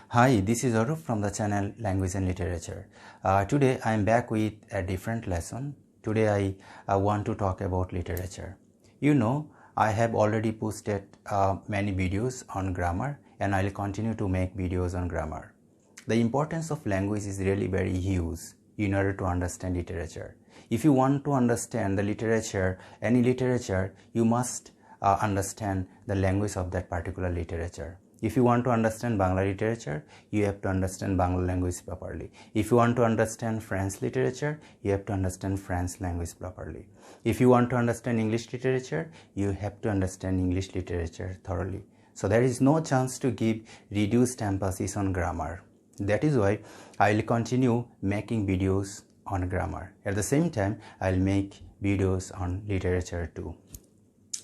Hi, this is Arup from the channel Language and Literature. Today I am back with a different lesson. Today I want to talk about literature. You know, I have already posted many videos on grammar and I will continue to make videos on grammar. The importance of language is really very huge in order to understand literature. If you want to understand the literature, any literature, you must understand the language of that particular literature. If you want to understand Bangla literature, you have to understand Bangla language properly. If you want to understand French literature, you have to understand French language properly. If you want to understand English literature, you have to understand English literature thoroughly. So there is no chance to give reduced emphasis on grammar. That is why I will continue making videos on grammar. At the same time, I will make videos on literature too.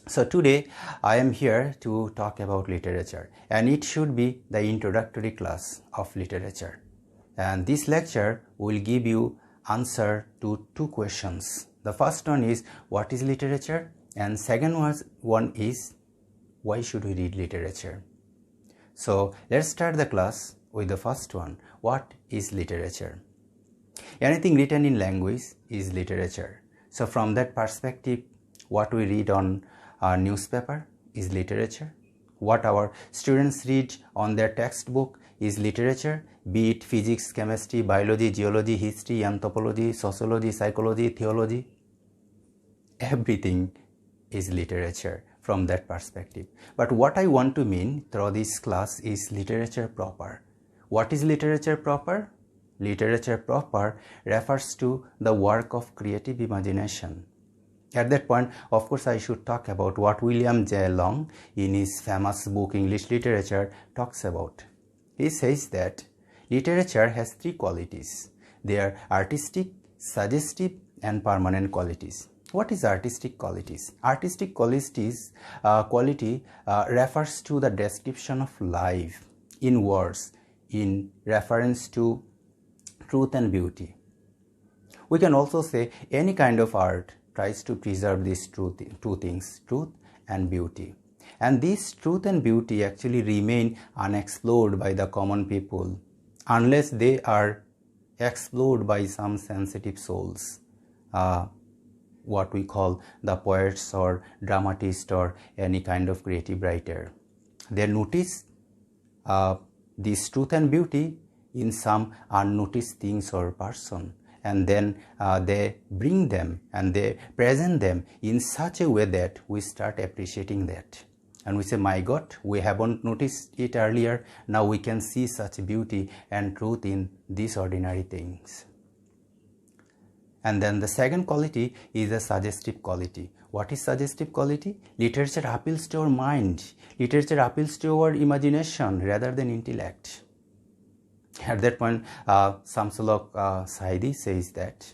So today I am here to talk about literature, and it should be the introductory class of literature. And this lecture will give you answer to two questions. The first one is what is literature, and second one is why should we read literature. So let's start the class with the first one. What is literature? Anything written in language is literature. So from that perspective, what we read on our newspaper is literature. What our students read on their textbook is literature, be it physics, chemistry, biology, geology, history, anthropology, sociology, psychology, theology. Everything is literature from that perspective. But what I want to mean through this class is literature proper. What is literature proper? Literature proper refers to the work of creative imagination. At that point, of course, I should talk about what William J. Long in his famous book English Literature talks about. He says that literature has three qualities. They are artistic, suggestive, and permanent qualities. What is artistic qualities? Artistic qualities quality refers to the description of life in words in reference to truth and beauty. We can also say any kind of art tries to preserve these two things, truth and beauty. And this truth and beauty actually remain unexplored by the common people unless they are explored by some sensitive souls, what we call the poets or dramatists or any kind of creative writer. They notice this truth and beauty in some unnoticed things or person, and then they bring them and they present them in such a way that we start appreciating that. And we say, my God, we haven't noticed it earlier. Now we can see such beauty and truth in these ordinary things. And then the second quality is a suggestive quality. What is suggestive quality? Literature appeals to our mind. Literature appeals to our imagination rather than intellect. At that point, Samsulok Saidi says that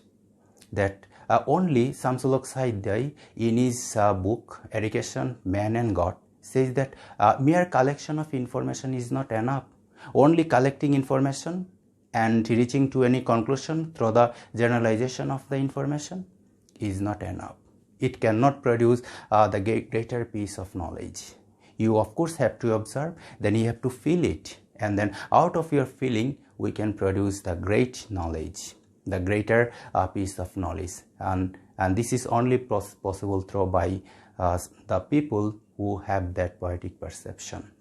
only Samsulok Saidi in his book Education, Man and God says that mere collection of information is not enough. Only collecting information and reaching to any conclusion through the generalization of the information is not enough. It cannot produce the greater piece of knowledge. You of course have to observe, then you have to feel it, and then out of your feeling we can produce the great knowledge, the greater piece of knowledge. And this is only possible through by the people who have that poetic perception,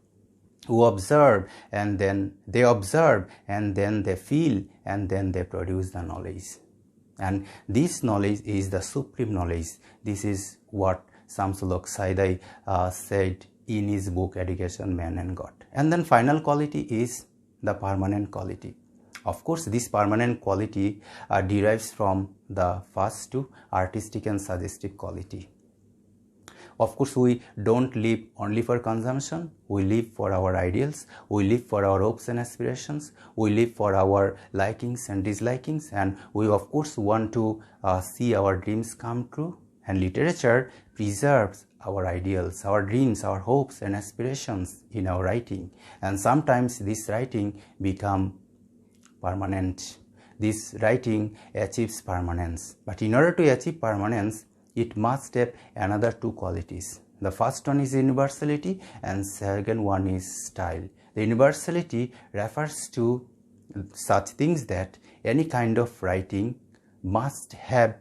who observe and then they feel and then they produce the knowledge. And this knowledge is the supreme knowledge. This is what Samsulok Saidi said in his book Education, Man and God. And then final quality is the permanent quality. Of course, this permanent quality derives from the first two, artistic and suggestive quality. Of course, we don't live only for consumption. We live for our ideals. We live for our hopes and aspirations. We live for our likings and dislikings. And we, of course, want to see our dreams come true. And literature preserves our ideals, our dreams, our hopes and aspirations in our writing. And sometimes this writing becomes permanent. This writing achieves permanence. But in order to achieve permanence, it must have another two qualities. The first one is universality and second one is style. The universality refers to such things that any kind of writing must have,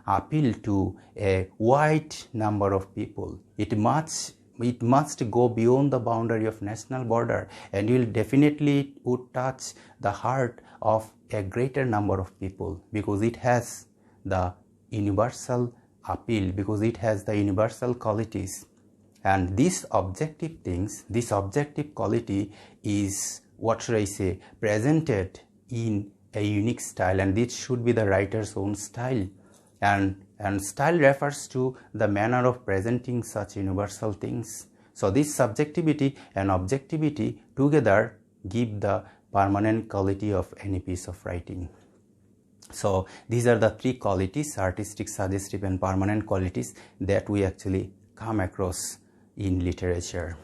appeal to a wide number of people. It must go beyond the boundary of national border, and will definitely would touch the heart of a greater number of people, because it has the universal appeal, because it has the universal qualities. And these objective things, this objective quality is, what should I say, presented in a unique style, and this should be the writer's own style. And style refers to the manner of presenting such universal things. So this subjectivity and objectivity together give the permanent quality of any piece of writing. So these are the three qualities, artistic, suggestive and permanent qualities, that we actually come across in literature.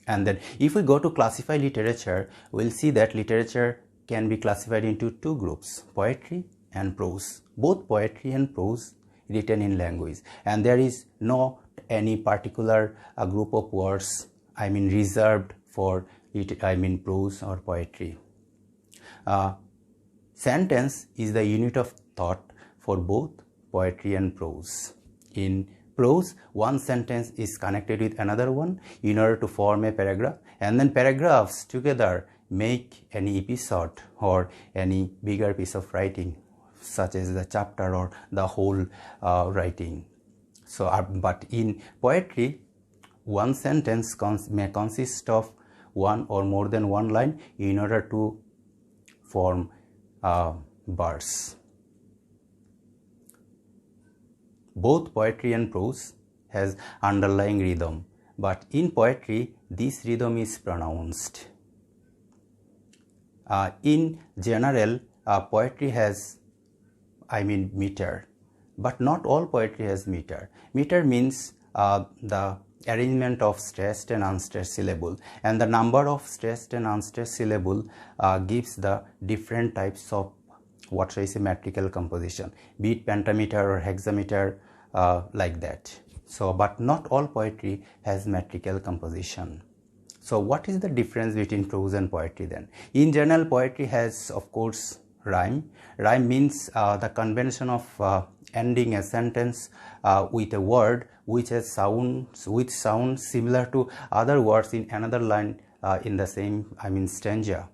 And then if we go to classify literature, we'll see that literature can be classified into two groups, poetry and prose. Both poetry and prose written in language, and there is no any particular group of words reserved for prose or poetry. Sentence is the unit of thought for both poetry and prose. In prose, one sentence is connected with another one in order to form a paragraph, and then paragraphs together make any episode or any bigger piece of writing, such as the chapter or the whole writing. So, but in poetry, one sentence may consist of one or more than one line in order to form verse. Both poetry and prose has underlying rhythm, but in poetry this rhythm is pronounced. In general, poetry has meter, but not all poetry has meter. Meter means the arrangement of stressed and unstressed syllable, and the number of stressed and unstressed syllable gives the different types of, what should I say, metrical composition, be it pentameter or hexameter, like that. So, but not all poetry has metrical composition. So what is the difference between prose and poetry then? In general, poetry has, of course, rhyme. Rhyme means the convention of ending a sentence with a word which has sounds similar to other words in another line in the same stanza,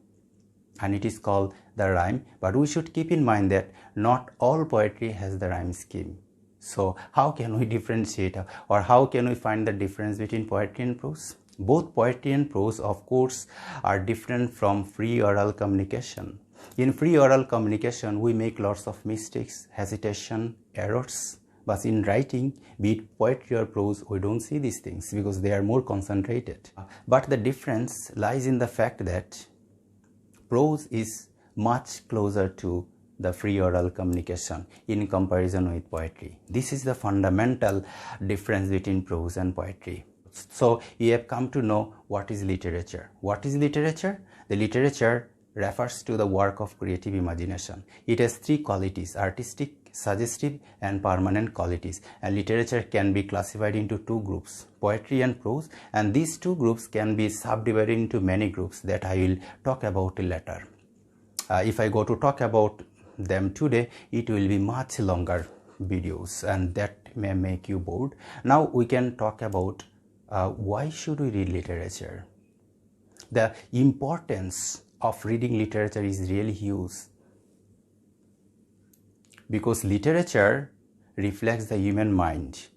and it is called the rhyme. But we should keep in mind that not all poetry has the rhyme scheme. So how can we differentiate, or how can we find the difference between poetry and prose? Both poetry and prose, of course, are different from free oral communication. In free oral communication, we make lots of mistakes, hesitation, errors. But in writing, be it poetry or prose, we don't see these things because they are more concentrated. But the difference lies in the fact that prose is much closer to the free oral communication in comparison with poetry. This is the fundamental difference between prose and poetry. So you have come to know what is literature. What is literature? The literature refers to the work of creative imagination. It has three qualities: artistic, suggestive and permanent qualities. And literature can be classified into two groups, poetry and prose, and these two groups can be subdivided into many groups that I will talk about later. If I go to talk about them today, it will be much longer videos, and that may make you bored. Now we can talk about why should we read literature. The importance of reading literature is really huge, because literature reflects the human mind.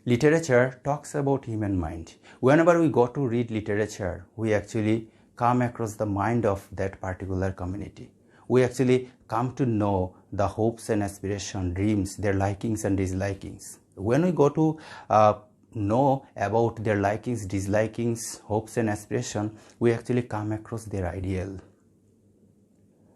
Literature talks about human mind. Whenever we go to read literature, we actually come across the mind of that particular community. We actually come to know the hopes and aspirations, dreams, their likings and dislikings. When we go to know about their likings, dislikings, hopes and aspirations, we actually come across their ideal.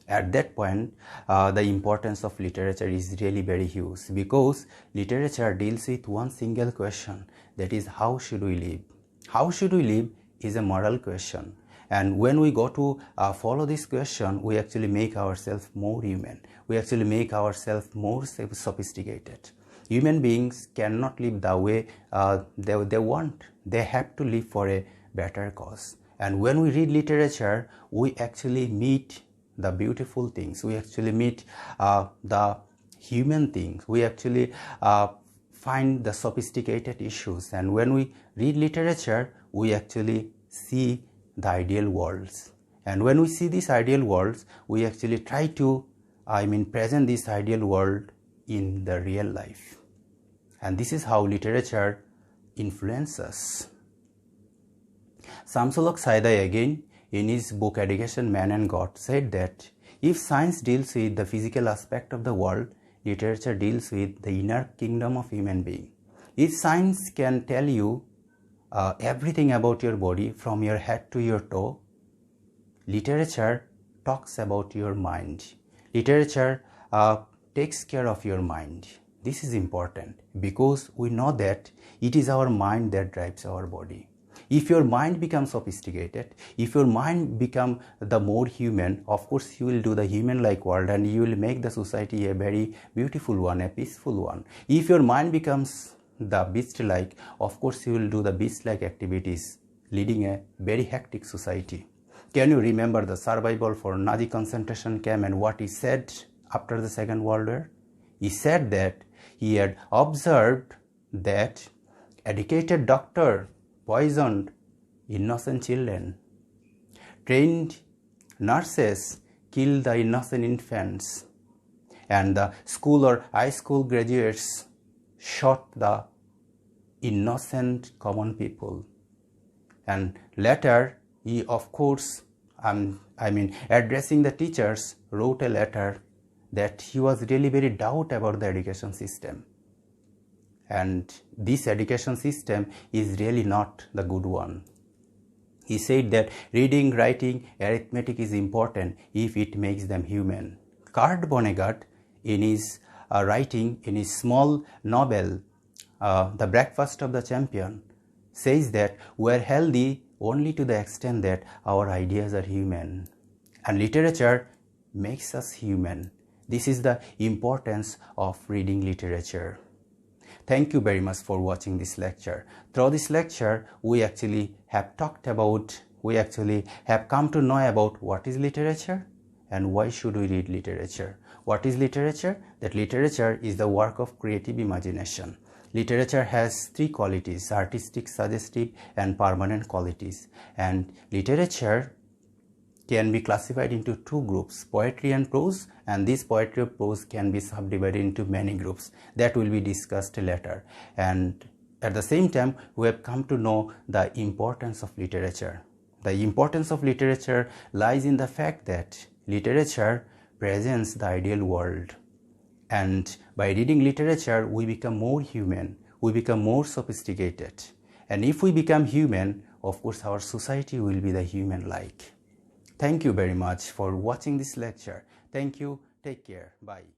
At that point, the importance of literature is really very huge, because literature deals with one single question, that is, how should we live? How should we live is a moral question. And when we go to follow this question, we actually make ourselves more human. We actually make ourselves more sophisticated. Human beings cannot live the way they want. They have to live for a better cause. And when we read literature, we actually meet the beautiful things, we actually meet the human things, we actually find the sophisticated issues. And when we read literature, we actually see the ideal worlds. And when we see these ideal worlds, we actually try to present this ideal world in the real life. And this is how literature influences us. Samsulok Saidai again, in his book Education, Man and God, said that if science deals with the physical aspect of the world, literature deals with the inner kingdom of human being. If science can tell you everything about your body from your head to your toe, literature talks about your mind. Literature takes care of your mind. This is important because we know that it is our mind that drives our body. If your mind becomes sophisticated, if your mind becomes the more human, of course you will do the human-like world and you will make the society a very beautiful one, a peaceful one. If your mind becomes the beast-like, of course you will do the beast-like activities, leading a very hectic society. Can you remember the survival for Nazi concentration camp and what he said after the Second World War? He said that he had observed that educated doctor poisoned innocent children. Trained nurses killed the innocent infants. And the school or high school graduates shot the innocent common people. And later, he, of course, addressing the teachers, wrote a letter that he was really very doubt about the education system. And this education system is really not the good one. He said that reading, writing, arithmetic is important if it makes them human. Kurt Vonnegut, in his writing, in his small novel, The Breakfast of the Champion, says that we are healthy only to the extent that our ideas are human. And literature makes us human. This is the importance of reading literature. Thank you very much for watching this lecture. Through this lecture, we actually have come to know about what is literature and why should we read literature. What is literature? That literature is the work of creative imagination. Literature has three qualities: artistic, suggestive, and permanent qualities. And literature can be classified into two groups, poetry and prose, and this poetry and prose can be subdivided into many groups that will be discussed later. And at the same time, we have come to know the importance of literature. The importance of literature lies in the fact that literature presents the ideal world. And by reading literature, we become more human, we become more sophisticated. And if we become human, of course, our society will be the human-like. Thank you very much for watching this lecture. Thank you. Take care. Bye.